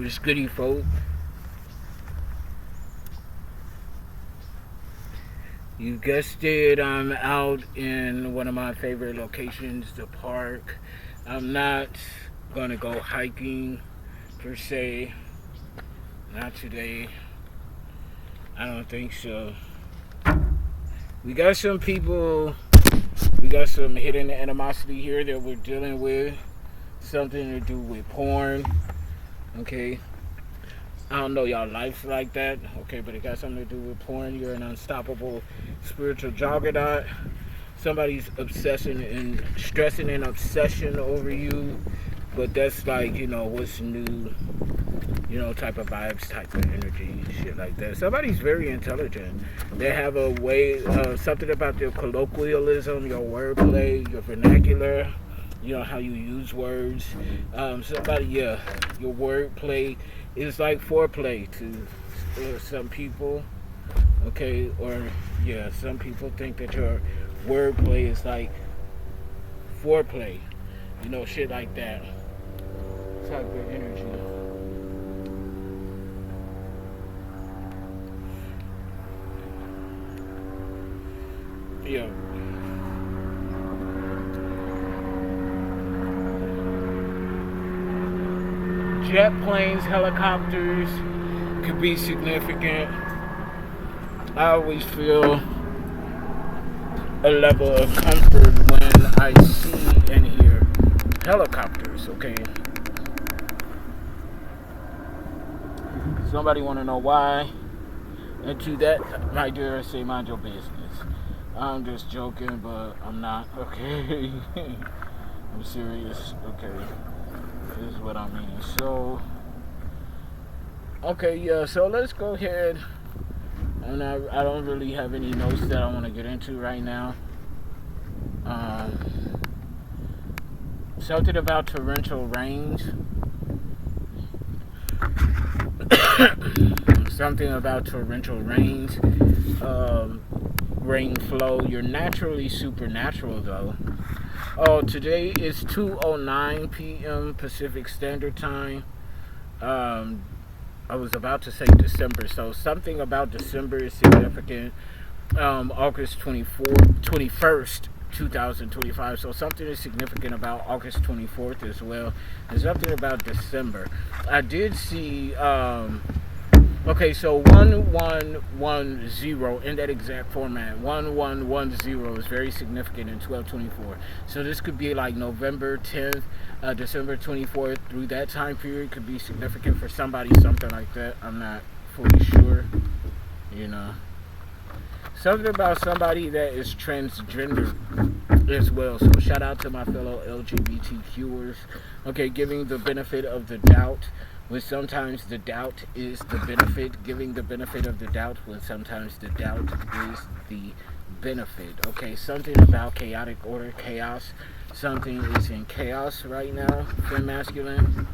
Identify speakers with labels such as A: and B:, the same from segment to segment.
A: Miss Goody folk. You guessed it, I'm out in one of my favorite locations, the park. I'm not gonna go hiking per se. Not today. I don't think so. We got some people, we got some hidden animosity here that we're dealing with. Something to do with porn. Okay. I don't know y'all lives like that. Okay, but it got something to do with porn. You're an unstoppable spiritual juggernaut. Somebody's obsessing and stressing an obsession over you. But that's like, what's new, type of vibes, type of energy, shit like that. Somebody's very intelligent. They have a way, something about their colloquialism, your wordplay, your vernacular, how you use words. Your wordplay is like foreplay to some people. Okay, or, some people think that your wordplay is like foreplay. Shit like that. Type of energy. Yeah. Jet planes, helicopters could be significant. I always feel a level of comfort when I see and hear helicopters, okay? Somebody want to know why? And to that, my dear, I say mind your business. I'm just joking, but I'm not, okay? I'm serious, okay? This is what I mean. So, okay, so let's go ahead. And I don't really have any notes that I want to get into right now. Something about torrential rains. Something about torrential rains. Rain flow. You're naturally supernatural, though. Oh, today is 2:09 p.m. Pacific Standard Time. I was about to say December, so something about December is significant. August 21st, 2025. So something is significant about August 24th as well. And something about December. I did see, okay, so 1110 in that exact format. 1110 is very significant in 1224. So this could be like November 10th, December 24th, through that time period could be significant for somebody, something like that. I'm not fully sure, Something about somebody that is transgender as well. So shout out to my fellow LGBTQers. Okay, giving the benefit of the doubt when sometimes the doubt is the benefit. Giving the benefit of the doubt when sometimes the doubt is the benefit. Okay, something about chaotic order, chaos. Something is in chaos right now for masculine.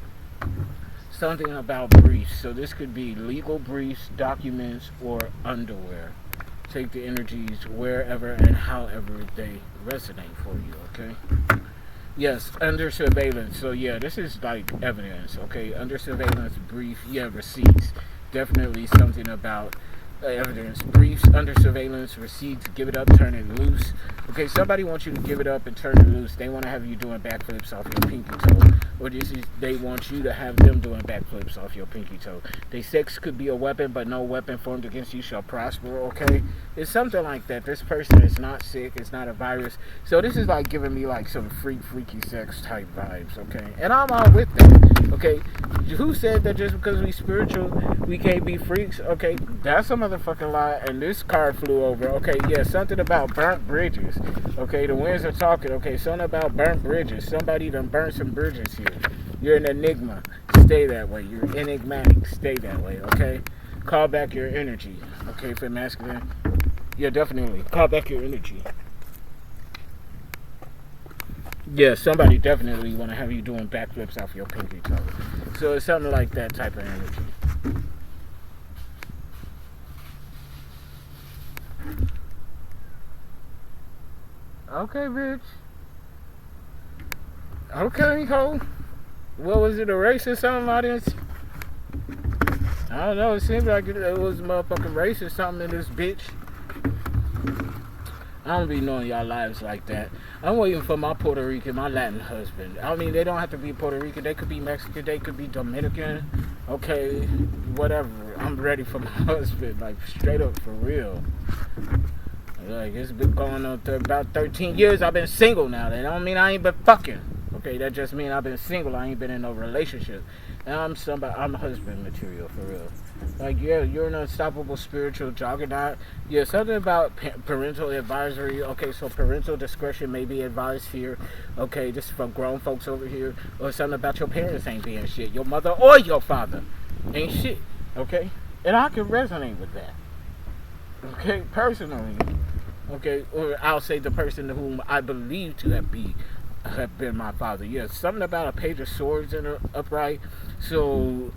A: Something about briefs. So this could be legal briefs, documents, or underwear. Take the energies wherever and however they resonate for you, okay? Yes, under surveillance. So yeah, this is like evidence, okay? Under surveillance, brief, receipts. Definitely something about evidence. Briefs, under surveillance, receipts, give it up, turn it loose. Okay, somebody wants you to give it up and turn it loose. They want to have you doing backflips off your pinky toe. Or they want you to have them doing backflips off your pinky toe. They sex could be a weapon, but no weapon formed against you shall prosper, okay? It's something like that. This person is not sick. It's not a virus. So this is like giving me like some freaky sex type vibes, okay? And I'm all with that, okay? Who said that just because we spiritual, we can't be freaks? Okay, that's a motherfucking lie. And this card flew over. Okay, something about burnt bridges. Okay, the winds are talking. Okay, something about burnt bridges. Somebody done burnt some bridges here. You're an enigma. Stay that way. You're enigmatic. Stay that way, okay? Call back your energy. Okay, for masculine. Yeah, definitely. Call back your energy. Yeah, somebody definitely want to have you doing backflips off your pinky toe. So it's something like that type of energy. Okay, bitch. Okay, ho. What was it, a racist something, audience? I don't know. It seems like it was motherfucking race or something in this bitch. I don't be knowing y'all lives like that. I'm waiting for my Puerto Rican, my Latin husband. I mean, they don't have to be Puerto Rican. They could be Mexican. They could be Dominican. Okay, whatever. I'm ready for my husband. Like, straight up, for real. Like, it's been going on about 13 years. I've been single now. That don't mean I ain't been fucking. Okay, that just means I've been single. I ain't been in no relationship. And I'm husband material, for real. Like, yeah, you're an unstoppable spiritual juggernaut. Yeah, something about parental advisory. Okay, so parental discretion may be advised here. Okay, this is for grown folks over here. Or something about your parents ain't being shit. Your mother or your father ain't shit. Okay? And I can resonate with that. Okay, personally. Okay, or I'll say the person whom I believe to have been my father. Yeah, something about a page of swords in the upright. So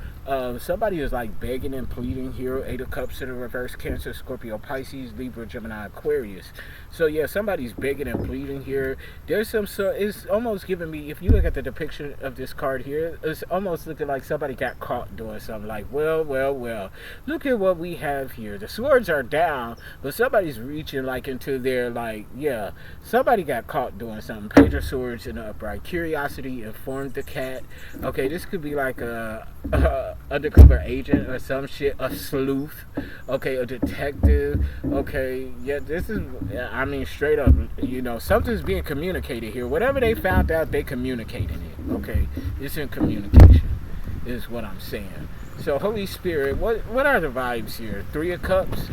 A: somebody is like begging and pleading here. 8 of Cups in the reverse. Cancer, Scorpio, Pisces, Libra, Gemini, Aquarius. So yeah, somebody's begging and pleading here. There's some, so it's almost giving me, if you look at the depiction of this card here, it's almost looking like somebody got caught doing something. Like, well, look at what we have here. The swords are down, but somebody's reaching like into their, like, yeah, somebody got caught doing something. Page of Swords in the upright. Curiosity informed the cat. Okay, this could be like a undercover agent or some shit, a sleuth, okay, a detective, okay, yeah, this is, I mean, straight up, you know, something's being communicated here. Whatever they found out, they communicated it, okay, it's in communication, is what I'm saying. So, Holy Spirit, what are the vibes here? 3 of Cups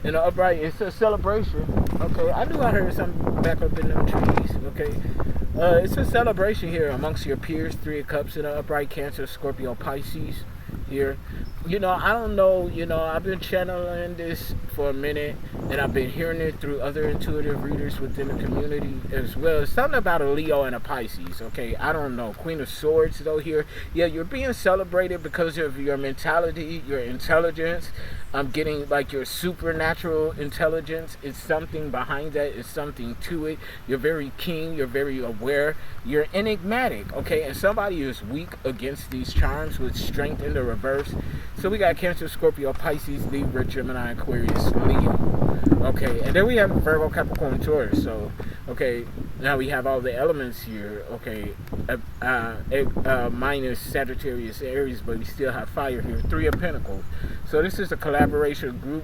A: in the upright, it's a celebration, okay, I knew I heard something back up in them trees, okay. It's a celebration here amongst your peers. 3 of Cups in the upright. Cancer, Scorpio, Pisces here. You know, I don't know, you know, I've been channeling this for a minute, and I've been hearing it through other intuitive readers within the community as well. It's something about a Leo and a Pisces, okay? I don't know. Queen of Swords, though, here. Yeah, you're being celebrated because of your mentality, your intelligence. I'm getting, like, your supernatural intelligence. It's something behind that. It's something to it. You're very keen. You're very aware. You're enigmatic, okay? And somebody is weak against these charms with strength in the reverse. So we got Cancer, Scorpio, Pisces, Libra, Gemini, Aquarius, Leo. Okay, and then we have Virgo, Capricorn, Taurus. So, okay, now we have all the elements here. Okay, minus Sagittarius, Aries, but we still have fire here. 3 of Pentacles. So this is a collaboration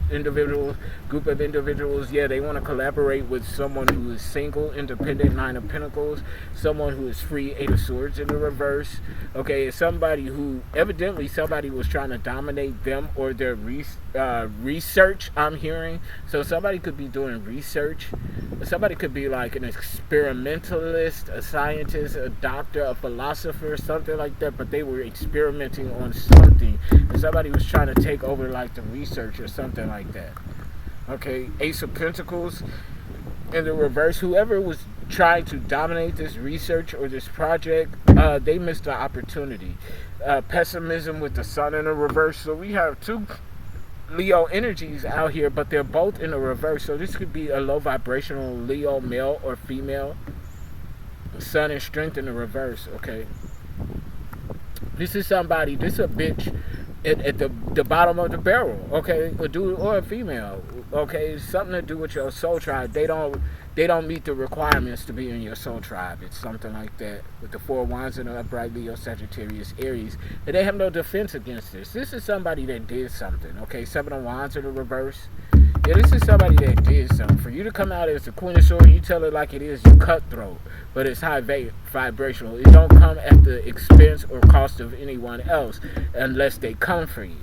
A: group of individuals. Yeah, they want to collaborate with someone who is single, independent. 9 of Pentacles. Someone who is free. 8 of Swords in the reverse. Okay, somebody who evidently somebody was trying to dominate them or their research. I'm hearing. So somebody could be doing research. Somebody could be like an experimentalist, a scientist, a doctor, a philosopher, something like that, but they were experimenting on something, and somebody was trying to take over like the research or something like that. Okay, Ace of Pentacles in the reverse. Whoever was trying to dominate this research or this project, they missed the opportunity. Pessimism with the Sun in the reverse. So we have 2 Leo energies out here, but they're both in the reverse. So this could be a low vibrational Leo, male or female. Sun and Strength in the reverse. Okay, this is somebody, this is a bitch at the bottom of the barrel. Okay, a dude or a female. Okay, it's something to do with your soul tribe. They don't meet the requirements to be in your soul tribe. It's something like that. With the 4 of Wands in the upright, Leo, Sagittarius, Aries. And they have no defense against this. This is somebody that did something. Okay, 7 of Wands in the reverse. Yeah, this is somebody that did something. For you to come out as the Queen of Swords, you tell it like it is, you cutthroat. But it's high vibrational. It don't come at the expense or cost of anyone else unless they come for you.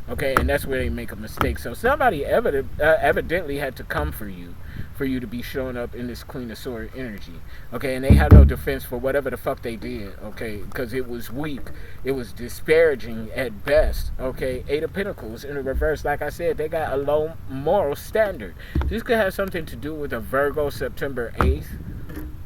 A: Okay, and that's where they make a mistake. So somebody evidently had to come for you to be showing up in this Queen of Swords energy. Okay, and they had no defense for whatever the fuck they did. Okay, because it was weak. It was disparaging at best. Okay, 8 of Pentacles in the reverse. Like I said, they got a low moral standard. This could have something to do with a Virgo September 8th.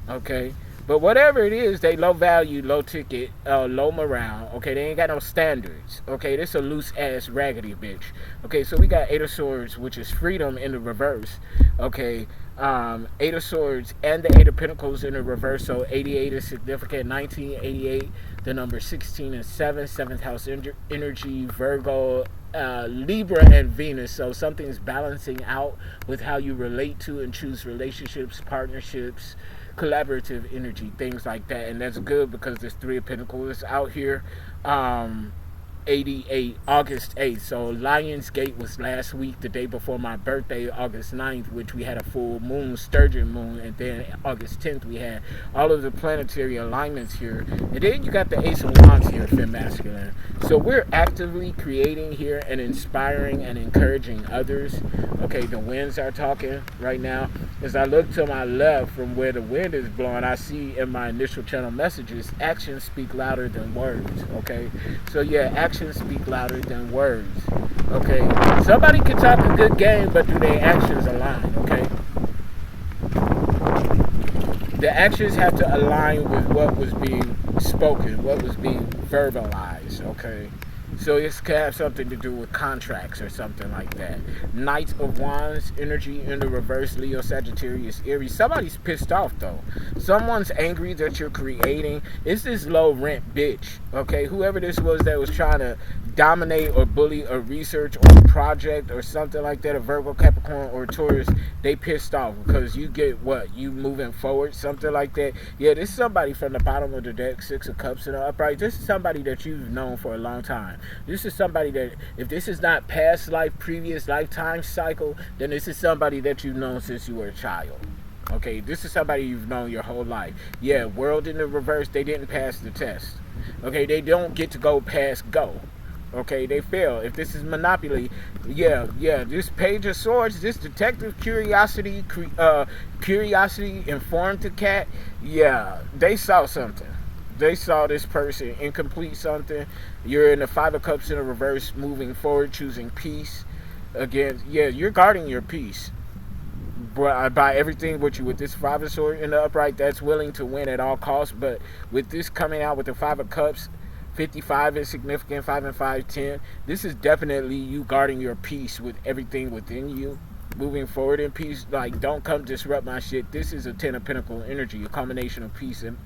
A: Okay, but whatever it is, they low value, low ticket, low morale. Okay, they ain't got no standards. Okay, this a loose ass raggedy bitch. Okay, so we got 8 of Swords, which is freedom in the reverse. Okay, 8 of Swords and the 8 of Pentacles in the reverse. So 88 is significant. 1988, the number 16 and 7, 7th house energy, Virgo, Libra and Venus. So something's balancing out with how you relate to and choose relationships, partnerships, collaborative energy, things like that. And that's good because there's Three of Pentacles out here. 88, August 8th. So Lionsgate was last week, the day before my birthday, August 9th, which we had a full moon, sturgeon moon, and then August 10th we had all of the planetary alignments here. And then you got the Ace of Wands here, Fem Masculine. So we're actively creating here and inspiring and encouraging others. Okay, the winds are talking right now. As I look to my left from where the wind is blowing, I see in my initial channel messages, actions speak louder than words. Okay, so yeah, actions speak louder than words. Okay, somebody can talk a good game, but do their actions align? Okay, the actions have to align with what was being spoken, what was being verbalized. Okay, so this could have something to do with contracts or something like that. Knight of Wands energy in the reverse, Leo, Sagittarius, Aries. Somebody's pissed off though. Someone's angry that you're creating. It's this low rent bitch. Okay, whoever this was that was trying to dominate or bully a research or a project or something like that, a Virgo, Capricorn, or Taurus, they pissed off because you get what? You moving forward, something like that. Yeah, this is somebody from the bottom of the deck, Six of Cups in the upright. This is somebody that you've known for a long time. This is somebody that, if this is not past life, previous lifetime cycle, then this is somebody that you've known since you were a child. Okay, this is somebody you've known your whole life. Yeah, world in the reverse, they didn't pass the test. Okay, they don't get to go past go. Okay, they fail. If this is Monopoly, yeah, this Page of Swords, this Detective Curiosity, Curiosity informed the cat, yeah, they saw something. They saw this person incomplete something. You're in the Five of Cups in the reverse, moving forward, choosing peace. Again, yeah, you're guarding your peace. By everything with this Five of Swords in the upright, that's willing to win at all costs. But with this coming out with the Five of Cups, 55 is significant, 5 and 5, 10. This is definitely you guarding your peace with everything within you. Moving forward in peace, like, don't come disrupt my shit. This is a 10 of Pentacle energy, a combination of peace and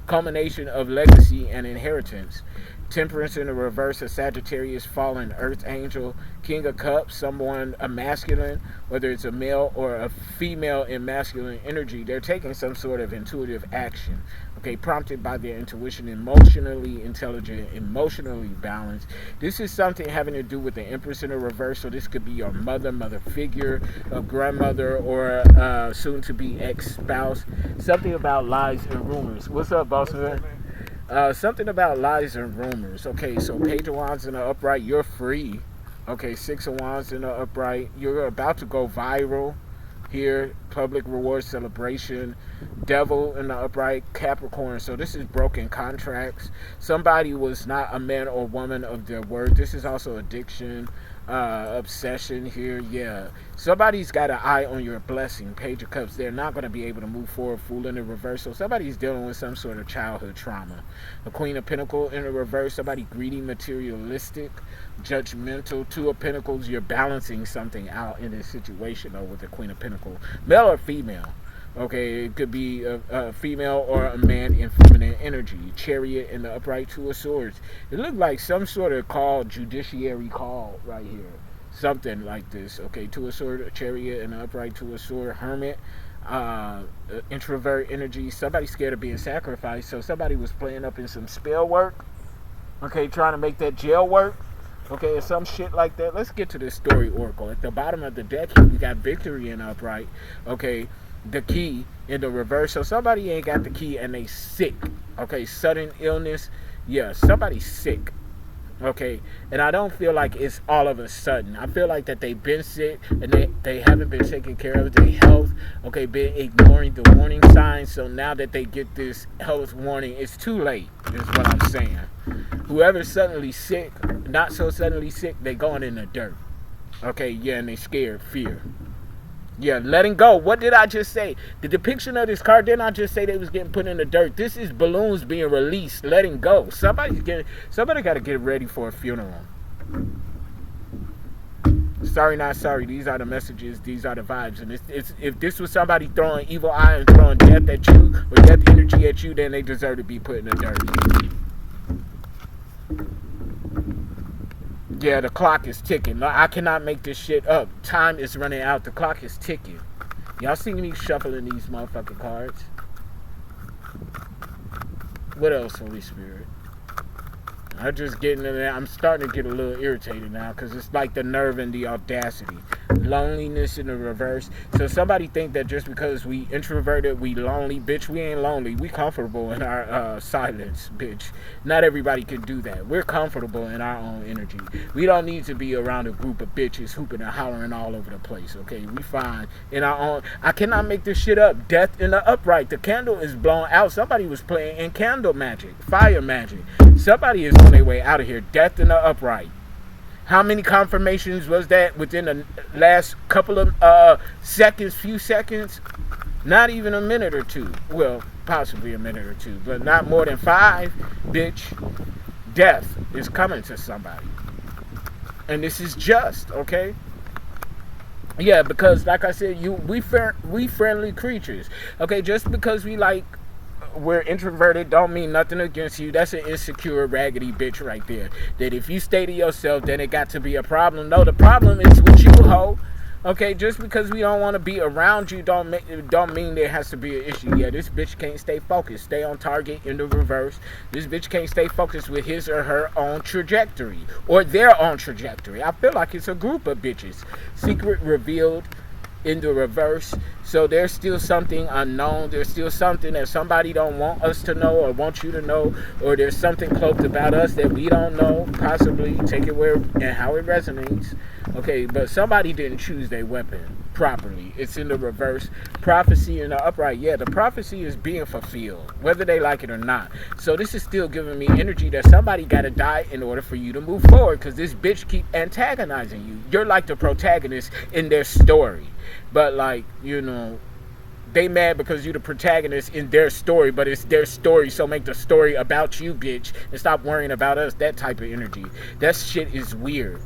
A: culmination of legacy and inheritance. Temperance in the reverse, a Sagittarius, fallen earth angel. King of Cups, someone, a masculine, whether it's a male or a female in masculine energy, they're taking some sort of intuitive action. Okay, prompted by their intuition, emotionally intelligent, emotionally balanced. This is something having to do with the Empress in the reverse, so this could be your mother figure, a grandmother, or soon-to-be ex-spouse. Something about lies and rumors. What's up, boss man? Something about lies and rumors. Okay, so Page of Wands in the upright, you're free. Okay, Six of Wands in the upright, you're about to go viral here. Public reward celebration. Devil in the upright, Capricorn. So this is broken contracts. Somebody was not a man or woman of their word. This is also addiction, obsession here. Yeah, somebody's got an eye on your blessing. Page of Cups, they're not going to be able to move forward. Fool in the reverse, so somebody's dealing with some sort of childhood trauma. The Queen of Pentacles in the reverse, somebody greedy, materialistic, judgmental. Two of Pentacles, you're balancing something out in this situation though with the Queen of Pentacles, male or female. Okay, it could be a female or a man in feminine energy. Chariot in the upright, Two of Swords. It looked like some sort of call, judiciary call right here. Something like this. Okay, Two of Swords, Chariot in the upright, Two of Swords, Hermit. Introvert energy. Somebody scared of being sacrificed. So somebody was playing up in some spell work. Okay, trying to make that jail work. Okay, or some shit like that. Let's get to this story oracle. At the bottom of the deck here, we got Victory in the upright. Okay, the Key in the reverse. So somebody ain't got the key and they sick. Okay, sudden illness. Yeah, somebody's sick. Okay, and I don't feel like it's all of a sudden. I feel like that they've been sick and they haven't been taking care of their health. Okay, been ignoring the warning signs. So now that they get this health warning, it's too late, is what I'm saying. Whoever's suddenly sick, not so suddenly sick, they going in the dirt. Okay, yeah, and they scared, fear. Yeah, letting go. What did I just say? The depiction of this card, didn't I just say they was getting put in the dirt? This is balloons being released, letting go. Somebody got to get ready for a funeral. Sorry, not sorry. These are the messages. These are the vibes. And it's if this was somebody throwing evil eye and throwing death at you or death energy at you, then they deserve to be put in the dirt. Yeah, the clock is ticking. No, I cannot make this shit up. Time is running out. The clock is ticking. Y'all see me shuffling these motherfucking cards? What else, Holy Spirit? I'm just getting in there. I'm starting to get a little irritated now because it's like the nerve and the audacity. Loneliness in the reverse. So somebody think that just because we introverted, we lonely. Bitch, we ain't lonely. We comfortable in our silence, bitch. Not everybody can do that. We're comfortable in our own energy. We don't need to be around a group of bitches hooping and hollering all over the place, okay? We fine in our own. I cannot make this shit up. Death in the upright. The candle is blown out. Somebody was playing in candle magic, fire magic. Somebody is on their way out of here. Death in the upright. How many confirmations was that within the last couple of seconds, few seconds? Not even a minute or two. Well, possibly a minute or two, but not more than 5, bitch. Death is coming to somebody. And this is just, okay? Yeah, because like I said, we friendly creatures. Okay, just because we're introverted don't mean nothing against you. That's an insecure, raggedy bitch right there. That if you stay to yourself, then it got to be a problem. No, the problem is with you, ho. Okay, just because we don't want to be around you don't mean there has to be an issue. Yeah, this bitch can't stay focused. Stay on target in the reverse. This bitch can't stay focused with his or her own trajectory. Or their own trajectory. I feel like it's a group of bitches. Secret revealed in the reverse. So there's still something unknown. There's still something that somebody don't want us to know or want you to know, or there's something cloaked about us that we don't know. Possibly take it where and how it resonates. Okay, but somebody didn't choose their weapon properly. It's in the reverse. Prophecy in the upright. Yeah, the prophecy is being fulfilled, whether they like it or not. So this is still giving me energy that somebody got to die in order for you to move forward, because this bitch keep antagonizing you. You're like the protagonist in their story. But like, you know, they mad because you the protagonist in their story, but it's their story, so make the story about you, bitch, and stop worrying about us. That type of energy. That shit is weird.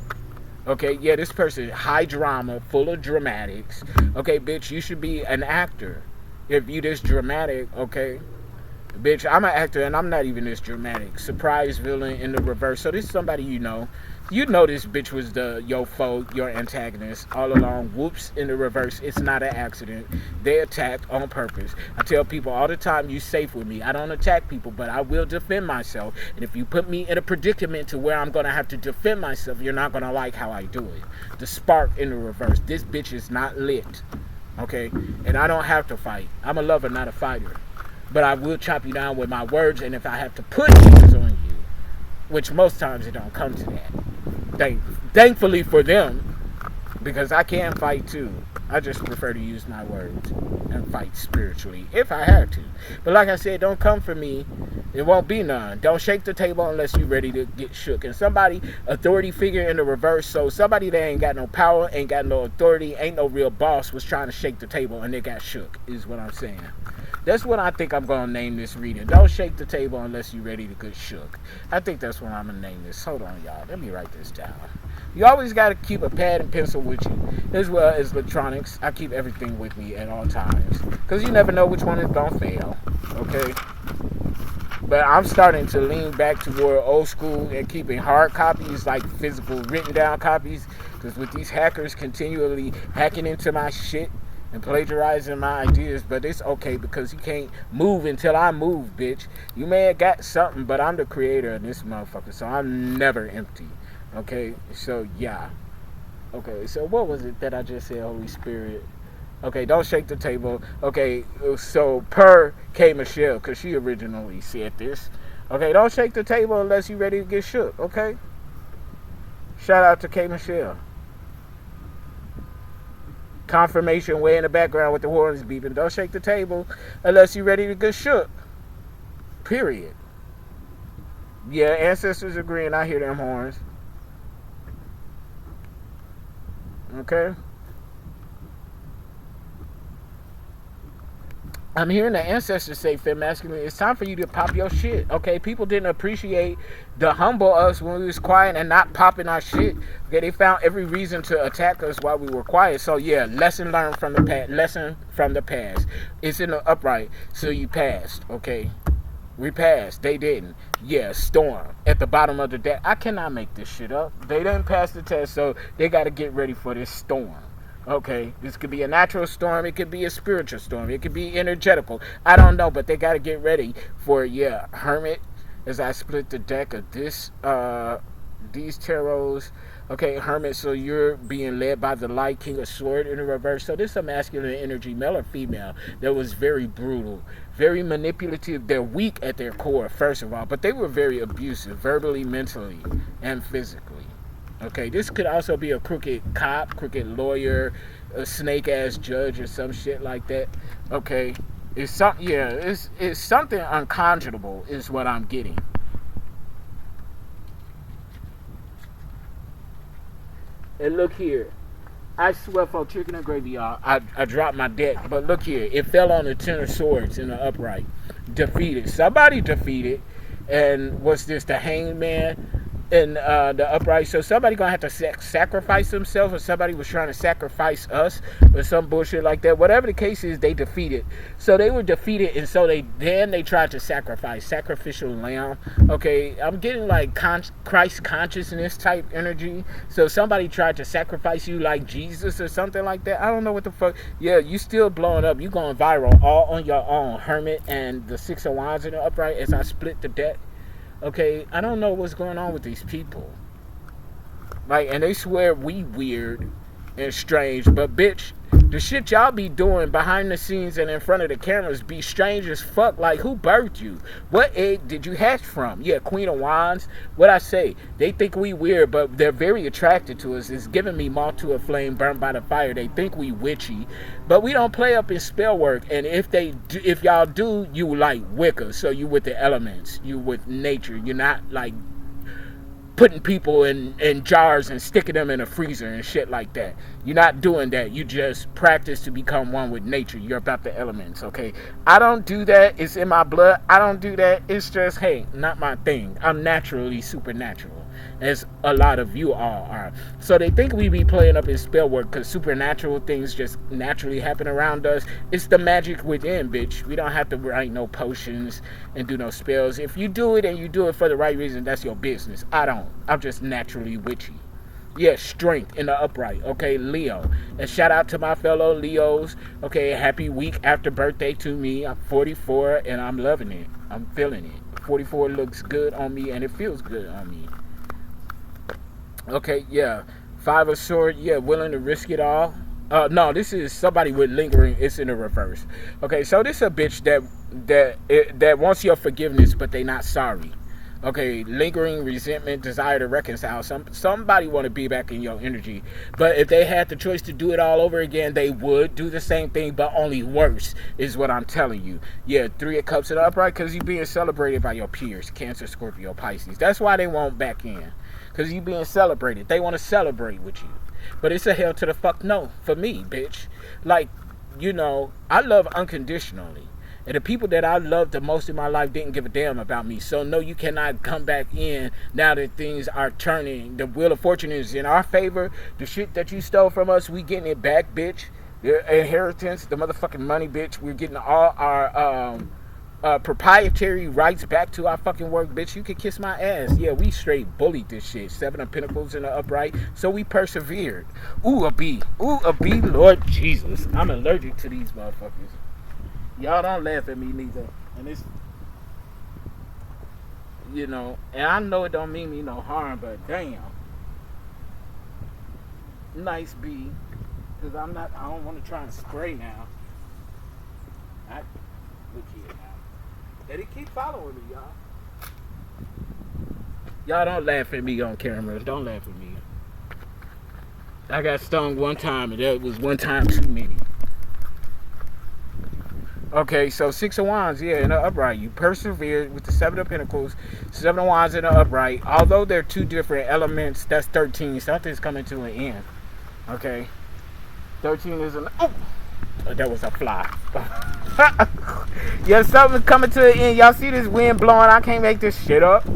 A: Okay, yeah, this person, high drama, full of dramatics. Okay, bitch, you should be an actor. If you this dramatic, okay? Bitch, I'm an actor and I'm not even this dramatic. Surprise villain in the reverse. So this is somebody you know. You know this bitch was your foe, your antagonist all along. Whoops, in the reverse. It's not an accident. They attacked on purpose. I tell people all the time, you safe with me. I don't attack people, but I will defend myself. And if you put me in a predicament to where I'm going to have to defend myself, you're not going to like how I do it. The spark in the reverse. This bitch is not lit. Okay? And I don't have to fight. I'm a lover, not a fighter. But I will chop you down with my words, and if I have to put things on you, which most times it don't come to that. Thankfully for them, because I can fight too. I just prefer to use my words and fight spiritually if I have to. But like I said, don't come for me. It won't be none. Don't shake the table unless you're ready to get shook. And somebody, authority figure in the reverse. So somebody that ain't got no power, ain't got no authority, ain't no real boss was trying to shake the table and they got shook, is what I'm saying. That's what I think I'm going to name this reading. Don't shake the table unless you're ready to get shook. I think that's what I'm going to name this. Hold on, y'all. Let me write this down. You always got to keep a pad and pencil with you, as well as electronics. I keep everything with me at all times, because you never know which one is going to fail, okay? But I'm starting to lean back toward old school and keeping hard copies, like physical written down copies, because with these hackers continually hacking into my shit and plagiarizing my ideas, but it's okay because you can't move until I move, bitch. You may have got something, but I'm the creator of this motherfucker, so I'm never empty. Okay, so yeah. Okay, so what was it that I just said, Holy Spirit? Okay, don't shake the table. Okay, so per K. Michelle, because she originally said this. Okay, don't shake the table unless you're ready to get shook, okay? Shout out to K. Michelle. Confirmation way in the background with the horns beeping. Don't shake the table unless you're ready to get shook. Period. Yeah, ancestors agreeing. I hear them horns. Okay. I'm hearing the ancestors say, Fem Masculine, it's time for you to pop your shit. Okay, people didn't appreciate the humble us when we was quiet and not popping our shit. Okay, they found every reason to attack us while we were quiet. So yeah, lesson learned from the past. Lesson from the past. It's in the upright, so you passed. Okay. We passed. They didn't. Yeah, storm at the bottom of the deck. I cannot make this shit up. They didn't pass the test, so they got to get ready for this storm. Okay, this could be a natural storm. It could be a spiritual storm. It could be energetical. I don't know, but they got to get ready for, yeah, Hermit. As I split the deck of this, these tarots. Okay, Hermit, so you're being led by the light, King of Sword in the reverse. So this is a masculine energy, male or female, that was very brutal, very manipulative. They're weak at their core, first of all, but they were very abusive, verbally, mentally, and physically. Okay, this could also be a crooked cop, crooked lawyer, a snake-ass judge, or some shit like that. Okay, it's something, yeah, it's something unconjurable is what I'm getting. And look here, I swear for chicken and gravy, y'all, I dropped my deck, but look here, it fell on the 10 of swords in the upright. Defeated. Somebody defeated. And what's this, the hangman in the upright? So somebody gonna have to sacrifice themselves, or somebody was trying to sacrifice us, or some bullshit like that. Whatever the case is, they defeated. So they were defeated, and so they tried to sacrificial lamb. Okay, I'm getting like Christ consciousness type energy. So somebody tried to sacrifice you like Jesus or something like that. I don't know what the fuck. Yeah, you still blowing up. You going viral all on your own. Hermit and the 6 of wands in the upright as I split the deck. Okay, I don't know what's going on with these people. Like, and they swear we weird and strange, but bitch, the shit y'all be doing behind the scenes and in front of the cameras be strange as fuck. Like, who birthed you? What egg did you hatch from? Yeah, Queen of Wands. What I say? They think we weird, but they're very attracted to us. It's giving me moth to a flame burned by the fire. They think we witchy, but we don't play up in spell work. And if y'all do, you like Wicca. So you with the elements, you with nature. You're not like putting people in jars and sticking them in a freezer and shit like that. You're not doing that. You just practice to become one with nature. You're about the elements, okay? I don't do that. It's in my blood. I don't do that. It's just, hey, not my thing. I'm naturally supernatural, as a lot of you all are. So they think we be playing up in spell work because supernatural things just naturally happen around us. It's the magic within, bitch. We don't have to write no potions and do no spells. If you do it and you do it for the right reason, that's your business. I don't. I'm just naturally witchy. Yeah, strength in the upright. Okay, Leo. And shout out to my fellow Leos. Okay, happy week after birthday to me. I'm 44 and I'm loving it. I'm feeling it. 44 looks good on me and it feels good on me. Okay, yeah. 5 of swords. Yeah, willing to risk it all. No, this is somebody with lingering. It's in the reverse. Okay, so this is a bitch that wants your forgiveness, but they not sorry. Okay, lingering resentment, desire to reconcile. Somebody want to be back in your energy, but if they had the choice to do it all over again, they would do the same thing, but only worse is what I'm telling you. Yeah, 3 of cups in the upright because you being celebrated by your peers, Cancer, Scorpio, Pisces. That's why they won't back in, because you being celebrated. They want to celebrate with you, but it's a hell to the fuck no for me, bitch. Like, you know, I love unconditionally. And the people that I loved the most in my life didn't give a damn about me. So no, you cannot come back in now that things are turning. The wheel of fortune is in our favor. The shit that you stole from us, we getting it back, bitch. The inheritance, the motherfucking money, bitch. We're getting all our proprietary rights back to our fucking work, bitch. You can kiss my ass. Yeah, we straight bullied this shit. 7 of Pentacles in the upright. So we persevered. Ooh, a B. Ooh, a B, Lord Jesus. I'm allergic to these motherfuckers. Y'all don't laugh at me neither. And it's, you know, and I know it don't mean me no harm, but damn. Nice B. Because I don't want to try and spray now. Look here now. And it keep following me, y'all. Y'all don't laugh at me on camera. Don't laugh at me. I got stung one time, and that was one time too many. Okay, so 6 of wands, yeah, in the upright. You persevered with the 7 of pentacles, 7 of wands in the upright. Although they're 2 different elements, that's 13. Something's coming to an end. Okay. 13 is an... Oh! That was a fly. Yeah, something's coming to an end. Y'all see this wind blowing? I can't make this shit up.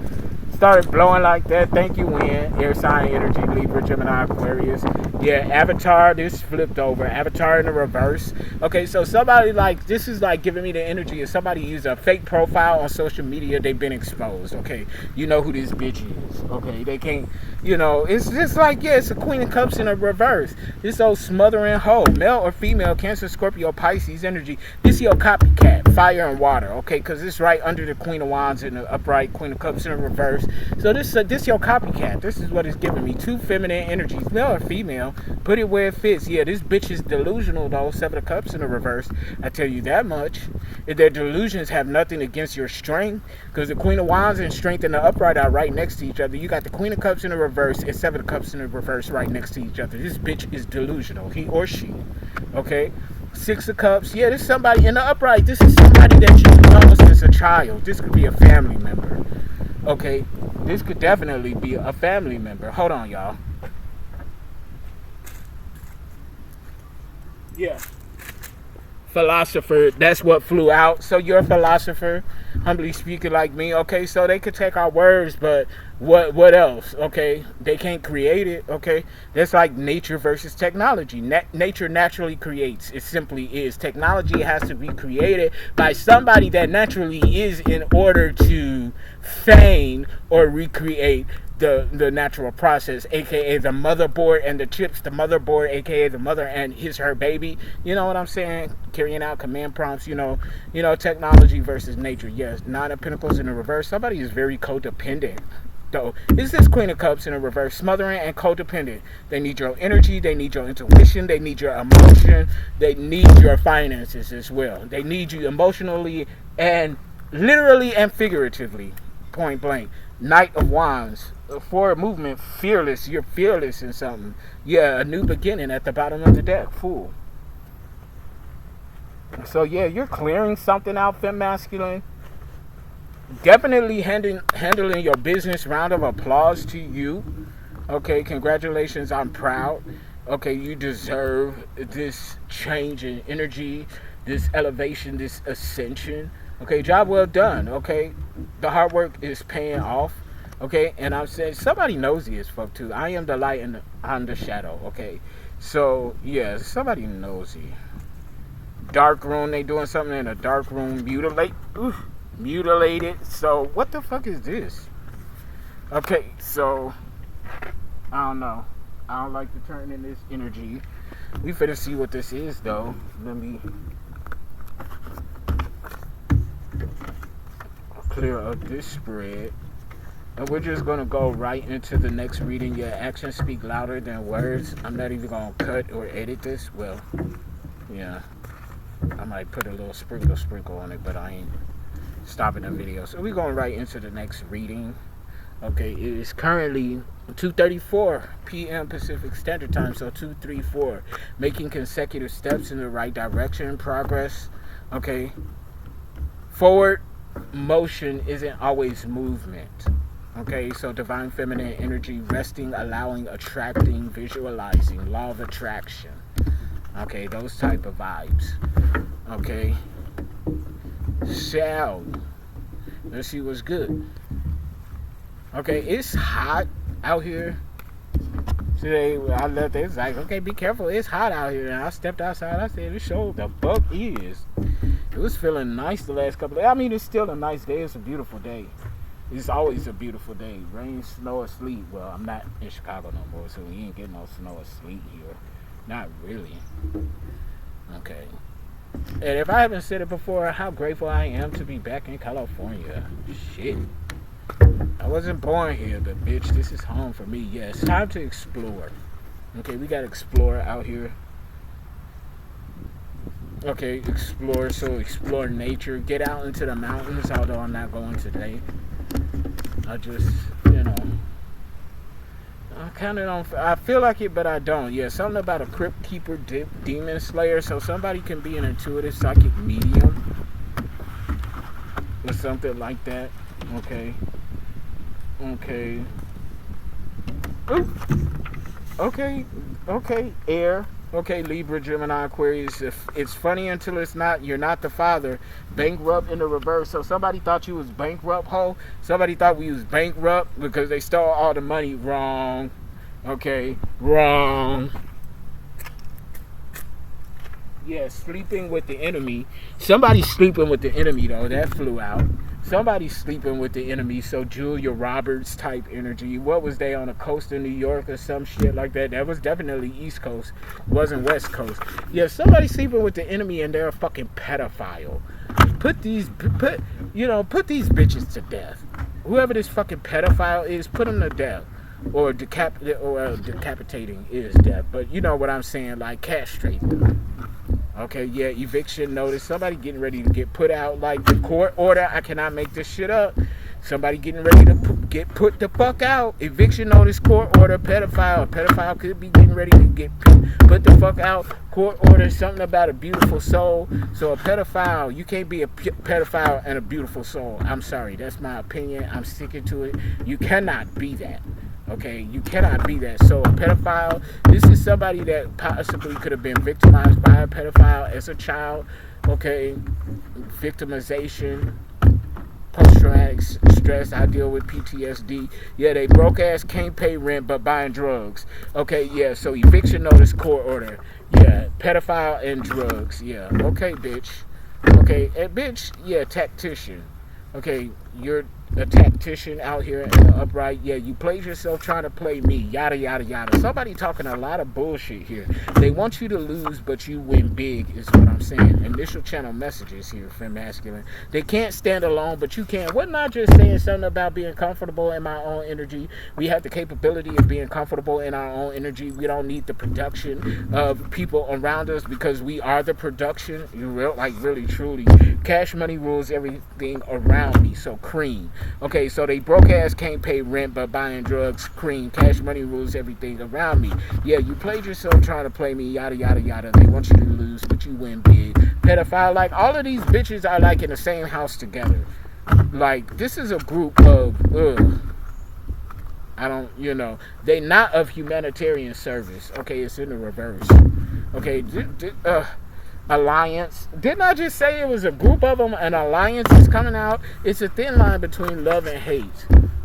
A: Started blowing like that. Thank you, wind. Air sign energy, Libra, Gemini, Aquarius. Yeah, Avatar, this flipped over. Avatar in the reverse. Okay, so somebody like, this is like giving me the energy of somebody used a fake profile on social media, they've been exposed, okay? You know who this bitch is, okay? They can't, it's just like, yeah, it's a Queen of Cups in a reverse. This old smothering hoe, male or female, Cancer, Scorpio, Pisces energy. This your copycat, fire and water, okay? Because it's right under the Queen of Wands in the upright, Queen of Cups in a reverse. So this your copycat. This is what it's giving me. Two feminine energies, male or female. Put it where it fits. Yeah, this bitch is delusional though. Seven of Cups in the reverse. I tell you that much. If their delusions have nothing against your strength, because the Queen of Wands and strength in the upright are right next to each other. You got the Queen of Cups in the reverse and Seven of Cups in the reverse right next to each other. This bitch is delusional. He or she. Okay? Six of Cups. Yeah, this is somebody in the upright. This is somebody that you've known since a child. This could be a family member. Okay? This could definitely be a family member. Hold on, y'all. Yeah. Philosopher, that's what flew out. So you're a philosopher, humbly speaking, like me. Okay, so they could take our words, but what else? Okay, they can't create it. Okay, that's like nature versus technology. Nature naturally creates. It simply is. Technology has to be created by somebody that naturally is, in order to feign or recreate the natural process, aka the motherboard and the chips. The motherboard, aka the mother and her baby. You know what I'm saying? Carrying out command prompts. Technology versus nature. Yes, Nine of Pentacles in the reverse. Somebody is very codependent. Though, is this Queen of Cups in a reverse, smothering and codependent. They need your energy, they need your intuition, they need your emotion, they need your finances as well. They need you emotionally and literally and figuratively, point blank. Knight of Wands, forward movement, fearless. You're fearless in something. Yeah, a new beginning at the bottom of the deck, Fool. So yeah, you're clearing something out, femme masculine. Definitely handling your business. Round of applause to you. Okay, congratulations. I'm proud. Okay, you deserve this change in energy, this elevation, this ascension. Okay, job well done. Okay, the hard work is paying off. Okay, and I'm saying somebody nosy as fuck too. I am the light and I'm the shadow. Okay, so yeah, somebody nosy. Dark room. They doing something in a dark room. Mutilated. So what the fuck is this? Okay, so I don't know. I don't like to turn in this energy. We finna see what this is though. Let me clear up this spread. And we're just gonna go right into the next reading. Your actions speak louder than words. I'm not even gonna cut or edit this. Well, yeah. I might put a little sprinkle on it, but I ain't stopping the video. So we're going right into the next reading. Okay, it is currently 2:34 p.m. Pacific Standard Time, so 2:34. Making consecutive steps in the right direction, progress. Okay, forward motion isn't always movement. Okay, so divine feminine energy, resting, allowing, attracting, visualizing, law of attraction. Okay, those type of vibes. Okay, so let's see what's good. Okay, it's hot out here today. I left it. It's like, okay, be careful. It's hot out here. And I stepped outside. I said, this show the fuck is. It was feeling nice the last couple of days. I mean, it's still a nice day. It's a beautiful day. It's always a beautiful day. Rain, snow, or sleet. Well, I'm not in Chicago no more, so we ain't getting no snow or sleet here. Not really. Okay. And if I haven't said it before, how grateful I am to be back in California. Shit. I wasn't born here, but bitch, this is home for me. Yeah, it's time to explore. Okay, we gotta explore out here. Okay, explore. So explore nature. Get out into the mountains, although I'm not going today. I just, I kind of don't. I feel like it, but I don't. Yeah, something about a crypt keeper, demon slayer. So somebody can be an intuitive psychic medium or something like that. Okay. Ooh. Okay. Air. Okay, Libra, Gemini, Aquarius. If it's funny until it's not. You're not the father. Bankrupt in the reverse. So somebody thought you was bankrupt, ho. Somebody thought we was bankrupt because they stole all the money. Wrong. Okay, wrong. Yeah, sleeping with the enemy. Somebody's sleeping with the enemy though. That flew out. Somebody's sleeping with the enemy. So Julia Roberts type energy. What was they on the coast of New York or some shit like that? That was definitely East Coast. Wasn't West Coast. Yeah, somebody's sleeping with the enemy and they're a fucking pedophile. Put these bitches to death. Whoever this fucking pedophile is, put them to death. Or decapitating is death. But you know what I'm saying, like castrate them. Okay, yeah, eviction notice. Somebody getting ready to get put out, like the court order. I cannot make this shit up. Somebody getting ready to get put the fuck out. Eviction notice, court order, pedophile. A pedophile could be getting ready to get put the fuck out. Court order, something about a beautiful soul. So a pedophile, you can't be a pedophile and a beautiful soul. I'm sorry, that's my opinion. I'm sticking to it. You cannot be that. Okay, you cannot be that. So a pedophile, this is somebody that possibly could have been victimized by a pedophile as a child. Okay, victimization, post-traumatic stress. I deal with PTSD. Yeah, they broke ass, can't pay rent, but buying drugs. Okay, yeah, so eviction notice, court order. Yeah, pedophile and drugs. Yeah, okay, bitch. Okay, and bitch, yeah, tactician. Okay, you're a tactician out here in the upright. Yeah, you played yourself trying to play me. Yada, yada, yada. Somebody talking a lot of bullshit here. They want you to lose, but you win big is what I'm saying. Initial channel messages here from masculine. They can't stand alone, but you can. Wasn't I just saying something about being comfortable in my own energy? We have the capability of being comfortable in our own energy. We don't need the production of people around us because we are the production. Like really, truly. Cash money rules everything around me. So cream. Okay, so they broke ass can't pay rent but buying drugs, cream, cash money rules everything around me. Yeah, you played yourself trying to play me, yada yada yada. They want you to lose, but you win big. Pedophile, like all of these bitches are like in the same house together. Like this is a group of they not of humanitarian service. Okay, it's in the reverse. Okay, alliance. Didn't I just say it was a group of them? An alliance is coming out. It's a thin line between love and hate.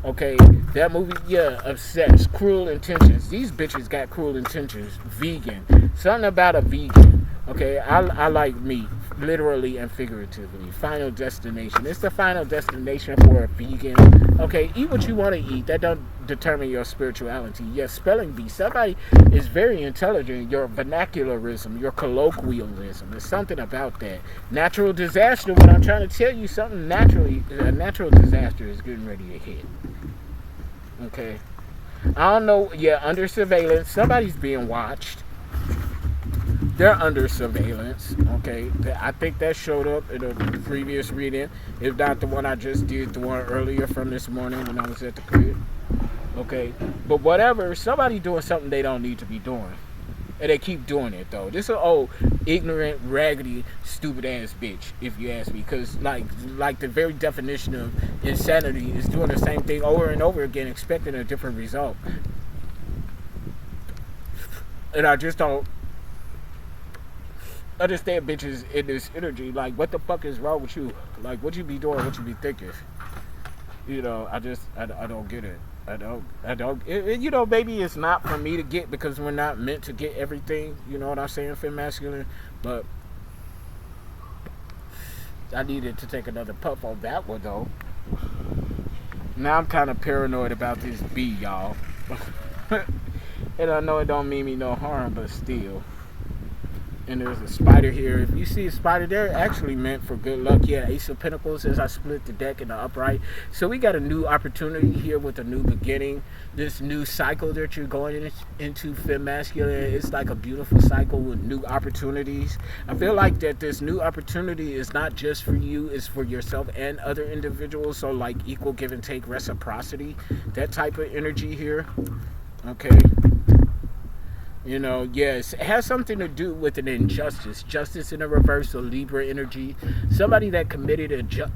A: Okay, that movie, yeah, obsessed, cruel intentions. These bitches got cruel intentions. Vegan, something about a vegan. Okay, I like meat, literally and figuratively. Final destination. It's the final destination for a vegan. Okay, eat what you want to eat. That don't determine your spirituality. Yes, spelling bee. Somebody is very intelligent. Your vernacularism, your colloquialism. There's something about that. Natural disaster. When I'm trying to tell you something naturally, a natural disaster is getting ready to hit. Okay. I don't know. Yeah, under surveillance. Somebody's being watched. They're under surveillance. Okay. I think that showed up in a previous reading. If not the one I just did, the one earlier from this morning when I was at the crib. Okay. But whatever. Somebody doing something they don't need to be doing. And they keep doing it though. This is an old, ignorant, raggedy, stupid ass bitch, if you ask me. Because like the very definition of insanity is doing the same thing over and over again, expecting a different result. And I just don't understand bitches in this energy. Like, what the fuck is wrong with you? Like, what you be doing, what you be thinking? You know, I don't get it. I don't. Maybe it's not for me to get because we're not meant to get everything. You know what I'm saying, fem masculine? But I needed to take another puff on that one, though. Now I'm kind of paranoid about this bee, y'all. And I know it don't mean me no harm, but still. And there's a spider here. If you see a spider, they're actually meant for good luck. Yeah, Ace of Pentacles as I split the deck in the upright. So we got a new opportunity here with a new beginning. This new cycle that you're going into, fem masculine. It's like a beautiful cycle with new opportunities. I feel like that this new opportunity is not just for you, it's for yourself and other individuals. So like equal give and take, reciprocity. That type of energy here. Okay. You know, yes, it has something to do with an injustice. Justice in a reversal, Libra energy. Somebody that committed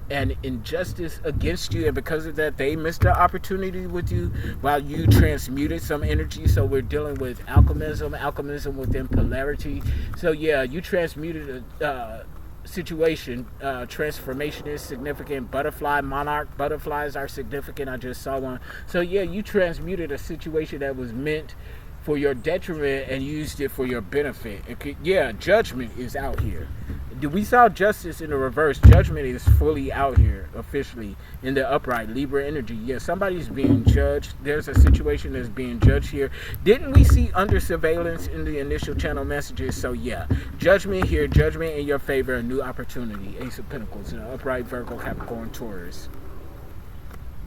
A: an injustice against you, and because of that, they missed the opportunity with you while you transmuted some energy. So we're dealing with alchemism within polarity. So yeah, you transmuted a situation. Transformation is significant. Butterfly, monarch, butterflies are significant. I just saw one. So yeah, you transmuted a situation that was meant for your detriment and used it for your benefit. Yeah, judgment is out here. We saw justice in the reverse. Judgment is fully out here, officially, in the upright. Libra energy. Yeah, somebody's being judged. There's a situation that's being judged here. Didn't we see under surveillance in the initial channel messages? So, yeah, judgment here. Judgment in your favor. A new opportunity. Ace of Pentacles in the upright. Virgo, Capricorn, Taurus.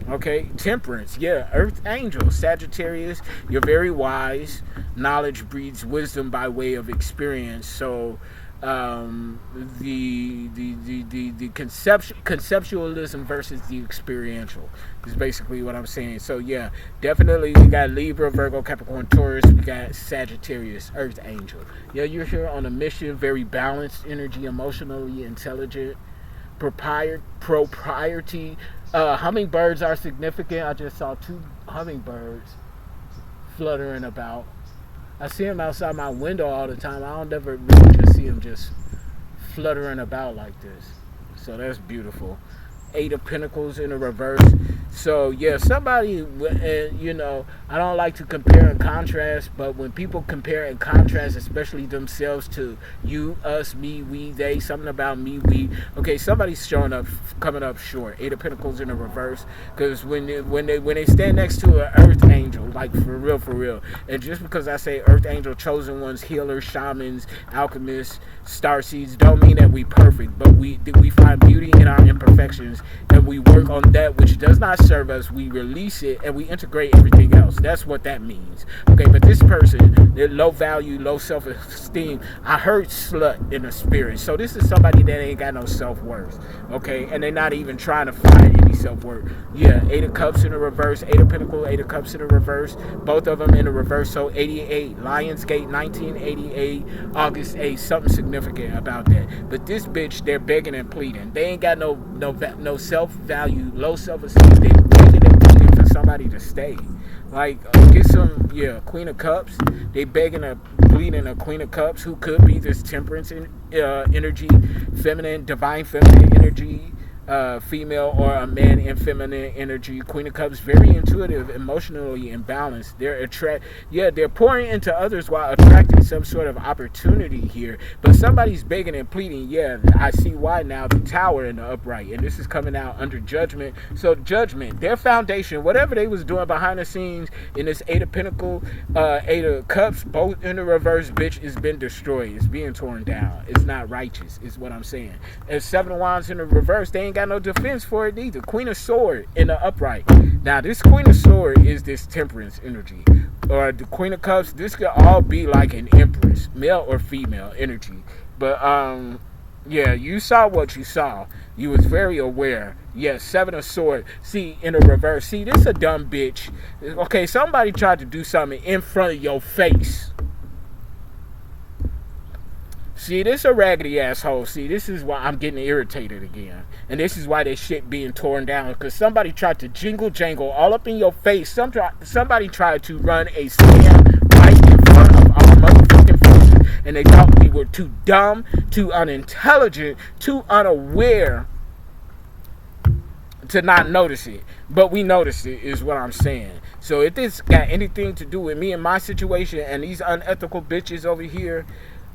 A: Okay, Temperance, yeah, Earth Angel, Sagittarius, you're very wise. Knowledge breeds wisdom by way of experience. So the conceptualism versus the experiential is basically what I'm saying. So yeah, definitely we got Libra, Virgo, Capricorn, Taurus. We got Sagittarius, Earth Angel. Yeah, you're here on a mission, very balanced energy, emotionally intelligent, propriety. Hummingbirds are significant. I just saw 2 hummingbirds fluttering about. I see them outside my window all the time. I don't ever really just see them just fluttering about like this. So that's beautiful. 8 of Pentacles in the reverse. So yeah, somebody, I don't like to compare and contrast, but when people compare and contrast, especially themselves to you, us, me, we, they, something about me, we, okay, somebody's coming up short. 8 of Pentacles in the reverse, because when they stand next to an Earth Angel, like for real, and just because I say Earth Angel, chosen ones, healers, shamans, alchemists, starseeds, don't mean that we perfect, but we find beauty in our imperfections, and we work on that which does not serve us. We release it and we integrate everything else. That's what that means. Okay, but this person, they're low value, low self-esteem. I heard slut in the spirit. So this is somebody that ain't got no self-worth. Okay, and they're not even trying to find any self-worth. Yeah, 8 of Cups in the reverse, 8 of Pentacles, 8 of Cups in the reverse. Both of them in the reverse. So 88, Lionsgate, 1988, August 8th. Something significant about that. But this bitch, they're begging and pleading. They ain't got no self-value, low self-esteem. They begging and pleading for somebody to stay. Like, get some, Queen of Cups. They begging and pleading a Queen of Cups, who could be this temperance energy, feminine, divine feminine energy, female, or a man in feminine energy. Queen of Cups, very intuitive, emotionally imbalanced. They're pouring into others while attracting some sort of opportunity here. But somebody's begging and pleading. Yeah, I see why now. The Tower in the upright, and this is coming out under judgment. So judgment, their foundation, whatever they was doing behind the scenes in this 8 of Pentacles, 8 of Cups, both in the reverse, bitch, has been destroyed. It's being torn down. It's not righteous, is what I'm saying. And 7 of Wands in the reverse, they ain't got no defense for it either. Queen of Sword in the upright. Now this Queen of Sword is this temperance energy, or the Queen of Cups. This could all be like an empress, male or female energy. But you saw what you saw. You was very aware. Yes, 7 of Sword. See, in the reverse. See, this a dumb bitch. Okay, somebody tried to do something in front of your face. See, this a raggedy asshole. See, this is why I'm getting irritated again. And this is why this shit being torn down. Because somebody tried to jangle all up in your face. Somebody tried to run a scam right in front of our motherfucking faces. And they thought we were too dumb, too unintelligent, too unaware to not notice it. But we noticed it, is what I'm saying. So if this got anything to do with me and my situation and these unethical bitches over here,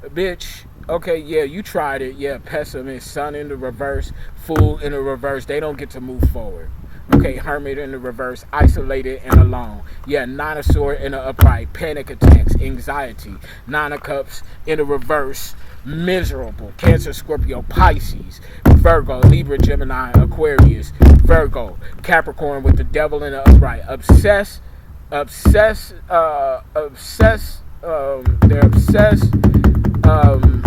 A: bitch, okay, yeah, you tried it. Yeah, pessimist, sun in the reverse, fool in the reverse. They don't get to move forward. Okay, hermit in the reverse, isolated and alone. Yeah, 9 of Swords in the upright, panic attacks, anxiety. 9 of Cups in the reverse, miserable. Cancer, Scorpio, Pisces, Virgo, Libra, Gemini, Aquarius, Virgo, Capricorn with the devil in the upright. They're obsessed.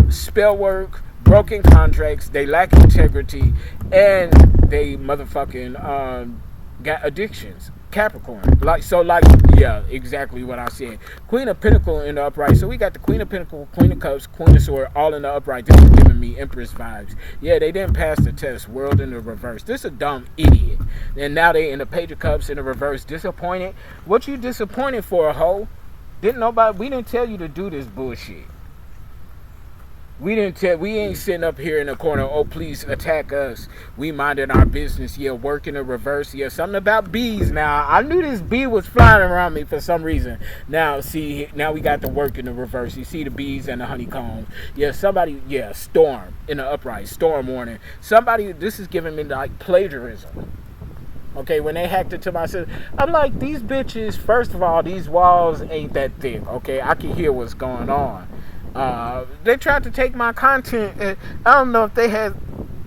A: Spell work, broken contracts, they lack integrity, and they motherfucking got addictions. Capricorn, yeah, exactly what I said. Queen of Pentacles in the upright. So we got the Queen of Pentacles, Queen of Cups, Queen of Swords, all in the upright. This is giving me Empress vibes. Yeah, they didn't pass the test. World in the reverse. This is a dumb idiot. And now they in the Page of Cups in the reverse. Disappointed. What you disappointed for, ho? We didn't tell you to do this bullshit. We ain't sitting up here in the corner, oh please attack us. We minding our business, yeah, working in reverse, yeah, something about bees now. I knew this bee was flying around me for some reason. Now see, now we got the work in the reverse. You see the bees and the honeycombs. Yeah, somebody, yeah, storm in the upright, storm warning. Somebody, this is giving me like plagiarism. Okay, when they hacked into my system, I'm like, these bitches, first of all, these walls ain't that thick, okay? I can hear what's going on. They tried to take my content, and I don't know if they had,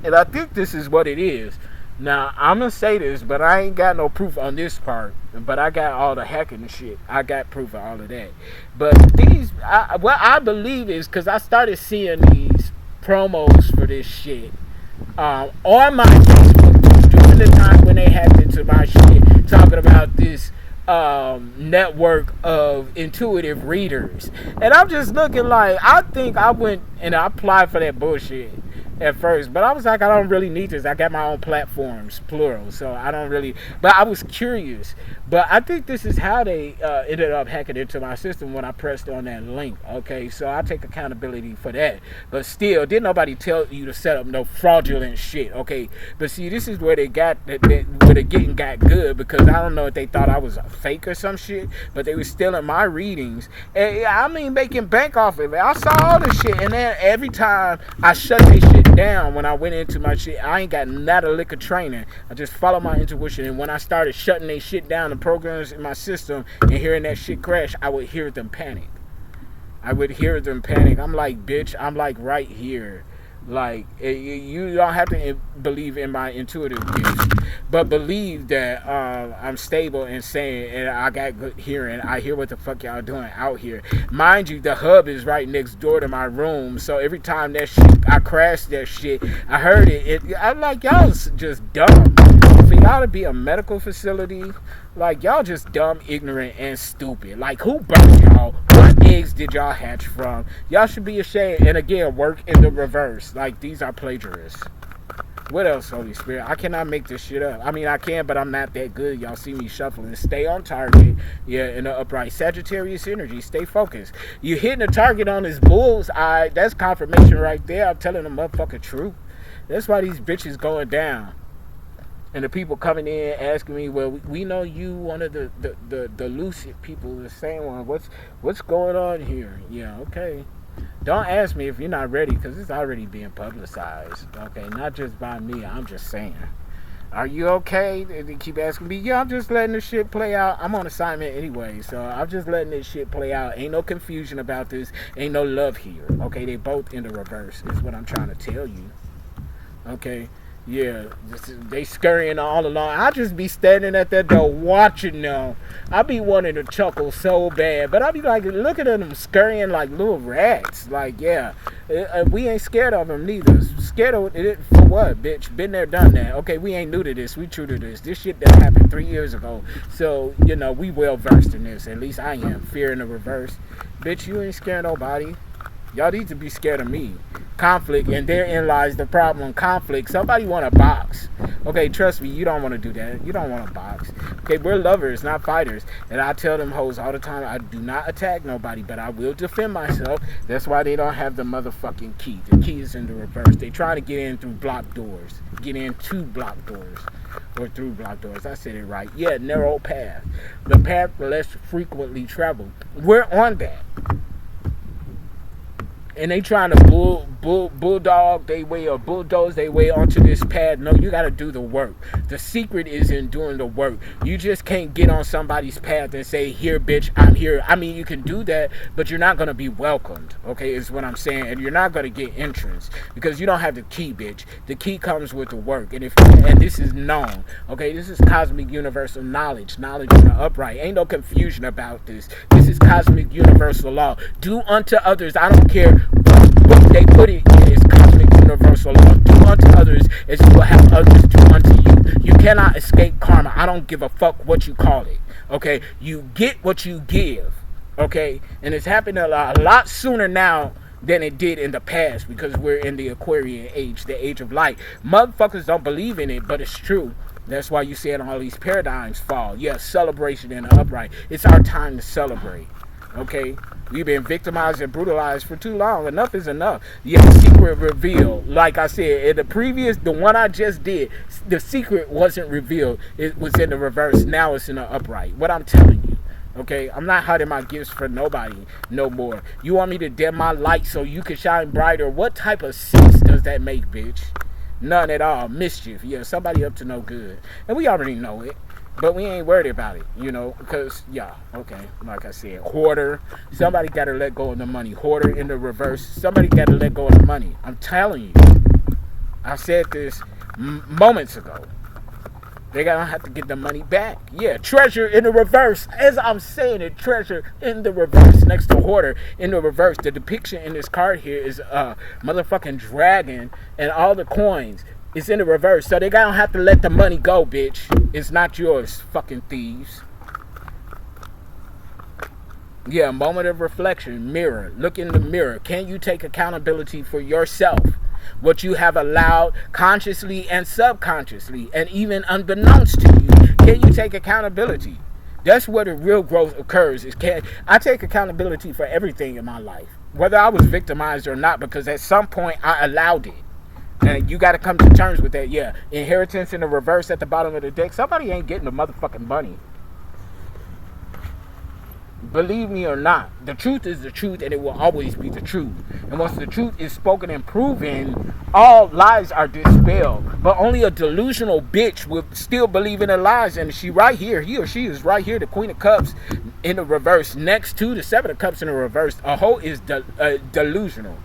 A: and I think this is what it is. Now, I'm going to say this, but I ain't got no proof on this part, but I got all the hacking and shit. I got proof of all of that. But these, what I believe is, because I started seeing these promos for this shit on my Facebook during the time when they hacked into my shit, talking about this network of intuitive readers. And I'm just looking like, I think I went and I applied for that bullshit at first, but I was like, I don't really need this. I got my own platforms, plural, so I don't really, but I was curious. But I think this is how they ended up hacking into my system when I pressed on that link. Okay, so I take accountability for that. But still, didn't nobody tell you to set up no fraudulent shit. Okay, but see, this is where they got where the getting got good, because I don't know if they thought I was a fake or some shit, but they were stealing my readings. And I mean, making bank off of it. I saw all this shit, and then every time I shut this shit down when I went into my shit, I ain't got not a lick of training. I just follow my intuition, and when I started shutting they shit down, the programs in my system, and hearing that shit crash, I would hear them panic. I'm like, bitch, I'm like right here. Like, you don't have to believe in my intuitive gifts, but believe that I'm stable and sane, and I got good hearing. I hear what the fuck y'all doing out here. Mind you, the hub is right next door to my room, so every time that shit, I crashed that shit, I heard it. I'm like, y'all just dumb. For y'all to be a medical facility, like, y'all just dumb, ignorant, and stupid. Like, who birthed y'all? What eggs did y'all hatch from? Y'all should be ashamed. And again, work in the reverse. Like, these are plagiarists. What else, Holy Spirit? I cannot make this shit up. I mean, I can, but I'm not that good. Y'all see me shuffling. Stay on target. Yeah, in the upright. Sagittarius energy. Stay focused. You hitting the target on this bull's eye. That's confirmation right there. I'm telling the motherfucking truth. That's why these bitches going down. And the people coming in asking me, well, we know you one of the lucid people, the same one. What's going on here? Yeah, okay. Don't ask me if you're not ready, because it's already being publicized. Okay, not just by me. I'm just saying. Are you okay? They keep asking me. Yeah, I'm just letting this shit play out. I'm on assignment anyway, so I'm just letting this shit play out. Ain't no confusion about this. Ain't no love here. Okay, they both in the reverse is what I'm trying to tell you. Okay. Yeah, they scurrying all along. I just be standing at that door watching them. I be wanting to chuckle so bad, but I be like looking at them scurrying like little rats. Like, yeah, we ain't scared of them neither. Scared of it for what, bitch? Been there, done that. Okay, we ain't new to this. We true to this. This shit that happened 3 years ago. So, you know, we well versed in this. At least I am. Fear in the reverse. Bitch, you ain't scared nobody. Y'all need to be scared of me. Conflict, and therein lies the problem. Conflict. Somebody want a box. Okay, trust me, you don't want to do that. You don't want a box. Okay, we're lovers, not fighters. And I tell them hoes all the time, I do not attack nobody, but I will defend myself. That's why they don't have the motherfucking key. The key is in the reverse. They try to get in through blocked doors. Get in to blocked doors. Or through blocked doors. I said it right. Yeah, narrow path. The path less frequently traveled. We're on that. And they trying to bulldog they way or bulldoze they way onto this path. No, you got to do the work. The secret is in doing the work. You just can't get on somebody's path and say, here, bitch, I'm here. I mean, you can do that, but you're not going to be welcomed, okay, is what I'm saying. And you're not going to get entrance because you don't have the key, bitch. The key comes with the work. And this is known, okay? This is cosmic universal knowledge. Knowledge in the upright. Ain't no confusion about this. This is cosmic universal law. Do unto others. I don't care what they put it in, is cosmic universal law. Do unto others as you will have others do unto you. You cannot escape karma. I don't give a fuck what you call it. Okay, you get what you give. Okay, and it's happening a lot sooner now than it did in the past because we're in the Aquarian age, the age of light. Motherfuckers don't believe in it, but it's true. That's why you see all these paradigms fall. Yes, celebration in the upright. It's our time to celebrate. Okay, we've been victimized and brutalized for too long. Enough is enough. Yeah, secret reveal. Like I said, in the one I just did, the secret wasn't revealed. It was in the reverse. Now it's in the upright. What I'm telling you. Okay, I'm not hiding my gifts for nobody no more. You want me to dim my light so you can shine brighter? What type of sense does that make, bitch? None at all. Mischief. Yeah, somebody up to no good. And we already know it. But we ain't worried about it, you know, because, yeah, okay, like I said, hoarder. Somebody got to let go of the money. Hoarder in the reverse. Somebody got to let go of the money. I'm telling you. I said this moments ago. They're going to have to get the money back. Yeah, treasure in the reverse. As I'm saying it, treasure in the reverse next to hoarder in the reverse. The depiction in this card here is a motherfucking dragon and all the coins. It's in the reverse. So they're going to have to let the money go, bitch. It's not yours, fucking thieves. Yeah, moment of reflection. Mirror. Look in the mirror. Can you take accountability for yourself? What you have allowed consciously and subconsciously and even unbeknownst to you. Can you take accountability? That's where the real growth occurs. I take accountability for everything in my life. Whether I was victimized or not, because at some point I allowed it. And you got to come to terms with that. Yeah, inheritance in the reverse at the bottom of the deck. Somebody ain't getting the motherfucking money. Believe me or not, the truth is the truth, and it will always be the truth. And once the truth is spoken and proven, all lies are dispelled. But only a delusional bitch will still believe in the lies. And she right here, he or she is right here, the Queen of Cups in the reverse, next to the Seven of Cups in the reverse. A hoe is delusional.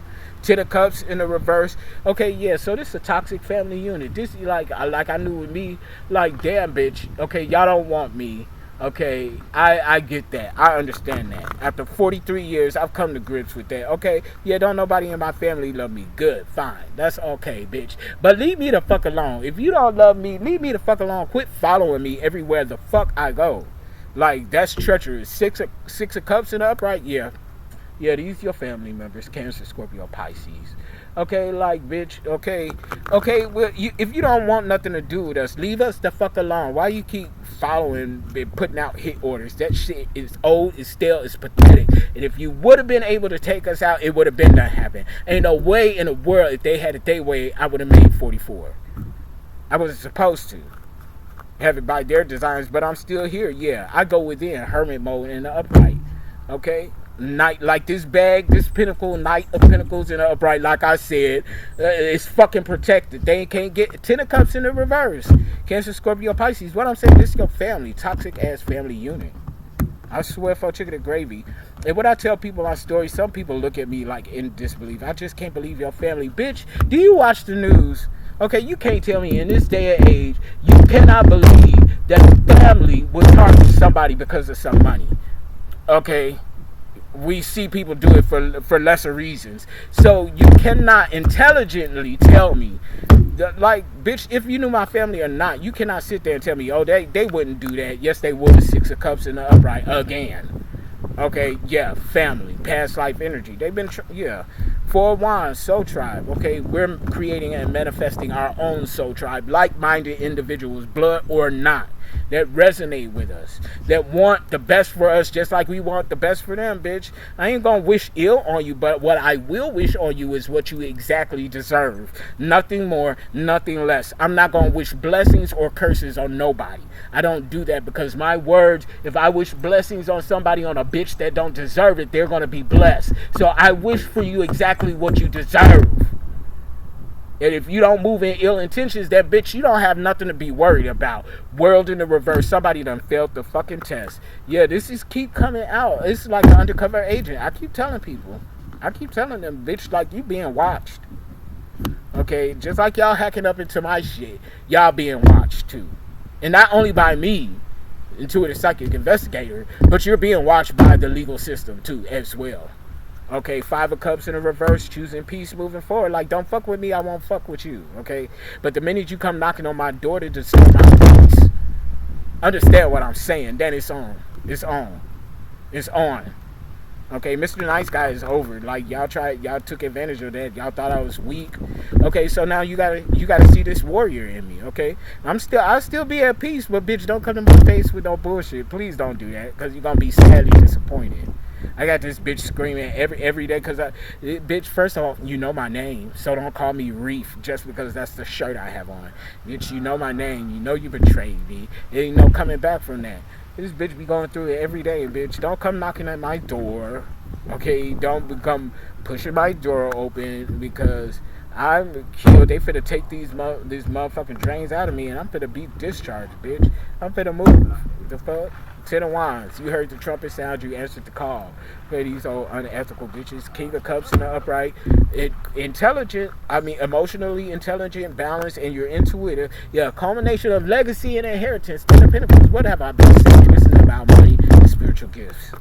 A: Ten of Cups in the reverse. Okay, yeah, so this is a toxic family unit. This like I knew with me, like, damn, bitch. Okay, y'all don't want me. Okay, I get that. I understand that. After 43 years, I've come to grips with that. Okay, yeah, don't nobody in my family love me. Good, fine. That's okay, bitch. But leave me the fuck alone. If you don't love me, leave me the fuck alone. Quit following me everywhere the fuck I go. Like, that's treacherous. Six of Cups in the upright, yeah. Yeah, these your family members, Cancer, Scorpio, Pisces. Okay, like, bitch, okay, well, if you don't want nothing to do with us, leave us the fuck alone. Why you keep following and putting out hit orders? That shit is old, it's stale, it's pathetic. And if you would have been able to take us out, it would have been that happen. Ain't no way in the world, if they had it their way, I would have made 44. I wasn't supposed to have it by their designs, but I'm still here. Yeah, I go within hermit mode in the upright. Okay? Knight, like this bag, this pinnacle, Knight of Pentacles in the upright, like I said, it's fucking protected. They can't get Ten of Cups in the reverse. Cancer, Scorpio, Pisces. What I'm saying, this is your family, toxic ass family unit. I swear for chicken and gravy. And when I tell people my story, some people look at me like in disbelief. I just can't believe your family. Bitch, do you watch the news? Okay, you can't tell me in this day and age, you cannot believe that a family would target somebody because of some money. Okay? We see people do it for lesser reasons. So you cannot intelligently tell me that, like, bitch, if you knew my family or not, you cannot sit there and tell me, oh, they wouldn't do that. Yes, they would. Six of Cups in the upright again. Okay, yeah, family, past life energy. They've been, yeah. Four of Wands, soul tribe. Okay, we're creating and manifesting our own soul tribe, like-minded individuals, blood or not, that resonate with us, that want the best for us just like we want the best for them, bitch. I ain't gonna wish ill on you, but what I will wish on you is what you exactly deserve. Nothing more, nothing less. I'm not gonna wish blessings or curses on nobody. I don't do that because my words, if I wish blessings on somebody, on a bitch that don't deserve it, they're gonna be blessed. So I wish for you exactly what you deserve. And if you don't move in ill intentions, that bitch, you don't have nothing to be worried about. World in the reverse. Somebody done failed the fucking test. Yeah, this is keep coming out. It's like an undercover agent. I keep telling people. I keep telling them, bitch, like you being watched. Okay, just like y'all hacking up into my shit, y'all being watched too. And not only by me, intuitive psychic investigator, but you're being watched by the legal system too, as well. Okay, Five of Cups in the reverse, choosing peace, moving forward. Like, don't fuck with me, I won't fuck with you, okay? But the minute you come knocking on my door to disturb my peace, understand what I'm saying, then it's on. It's on. It's on. Okay, Mr. Nice Guy is over. Like, y'all took advantage of that. Y'all thought I was weak. Okay, so now you gotta see this warrior in me, okay? I'll still be at peace, but bitch, don't come to my face with no bullshit. Please don't do that, because you're gonna be sadly disappointed. I got this bitch screaming every day because bitch, first of all, you know my name, so don't call me Reef just because that's the shirt I have on. Bitch, you know my name, you know you betrayed me. There ain't no coming back from that. This bitch be going through it every day, bitch. Don't come knocking at my door, okay? Don't become pushing my door open because I'm killed. They finna take these motherfucking drains out of me, and I'm finna be discharged, bitch. I'm finna move. The fuck? 10 of Wands. You heard the trumpet sound. You answered the call. Okay, these old unethical bitches. King of Cups in the upright. Intelligent. I mean, emotionally intelligent, balanced, and you're intuitive. Yeah, a culmination of legacy and inheritance. 10 of Pentacles. What have I been saying? This is about money and spiritual gifts.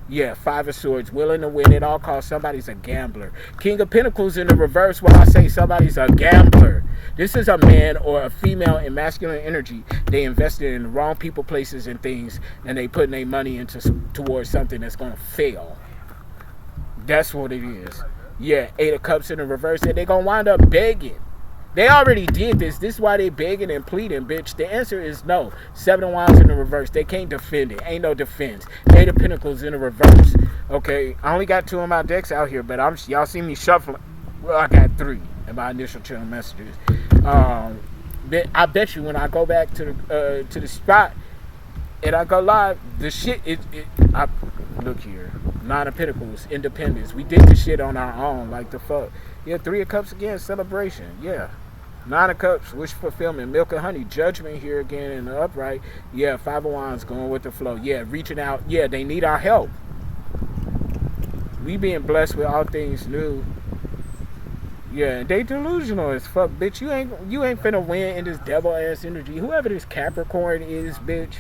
A: Yeah, 5 of Swords, willing to win at all costs. Somebody's a gambler. King of Pentacles in the reverse. When I say somebody's a gambler, this is a man or a female in masculine energy. They invested in the wrong people, places, and things, and they putting their money towards something that's gonna fail. That's what it is. Yeah, 8 of Cups in the reverse, and they're gonna wind up begging. They already did this. This is why they begging and pleading, bitch. The answer is no. 7 of Wands in the reverse. They can't defend it. Ain't no defense. 8 of Pentacles in the reverse. Okay, I only got 2 of my decks out here, but y'all see me shuffling. Well, I got 3 in my initial channel messages. I bet you when I go back to the spot and I go live, the shit look here. 9 of Pentacles, independence. We did this shit on our own. Like the fuck. Yeah, 3 of Cups again, celebration. Yeah. 9 of Cups, wish fulfillment, milk and honey, judgment here again in the upright. Yeah, 5 of Wands going with the flow. Yeah, reaching out. Yeah, they need our help. We being blessed with all things new. Yeah, they delusional as fuck, bitch. You ain't finna win in this devil ass energy. Whoever this Capricorn is, bitch,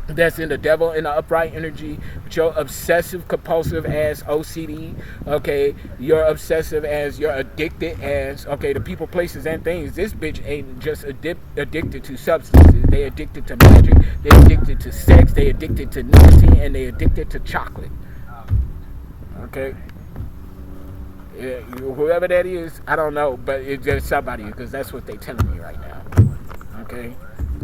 A: that's in the devil in the upright energy, with your obsessive compulsive ass OCD, okay, you're obsessive as, you're addicted as, okay, to people, places, and things. This bitch ain't just addicted to substances. They addicted to magic, they addicted to sex, they addicted to nicotine, and they addicted to chocolate. Okay, yeah, whoever that is, I don't know, but it's just somebody, because that's what they telling me right now. Okay.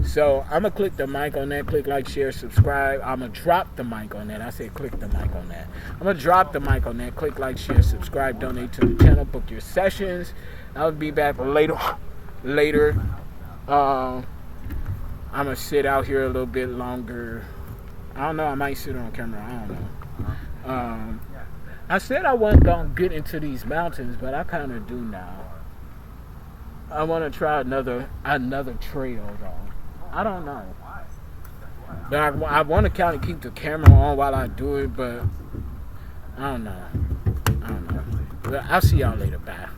A: So I'm gonna click the mic on that. Click like, share, subscribe. I'm gonna drop the mic on that. I said click the mic on that. I'm gonna drop the mic on that. Click like, share, subscribe, donate to the channel, book your sessions. I'll be back later. I'm gonna sit out here a little bit longer. I don't know. I might sit on camera. I don't know. I said I wasn't gonna get into these mountains, but I kind of do now. I want to try another trail though. I don't know. But I want to kind of keep the camera on while I do it, but I don't know. But I'll see y'all later. Bye.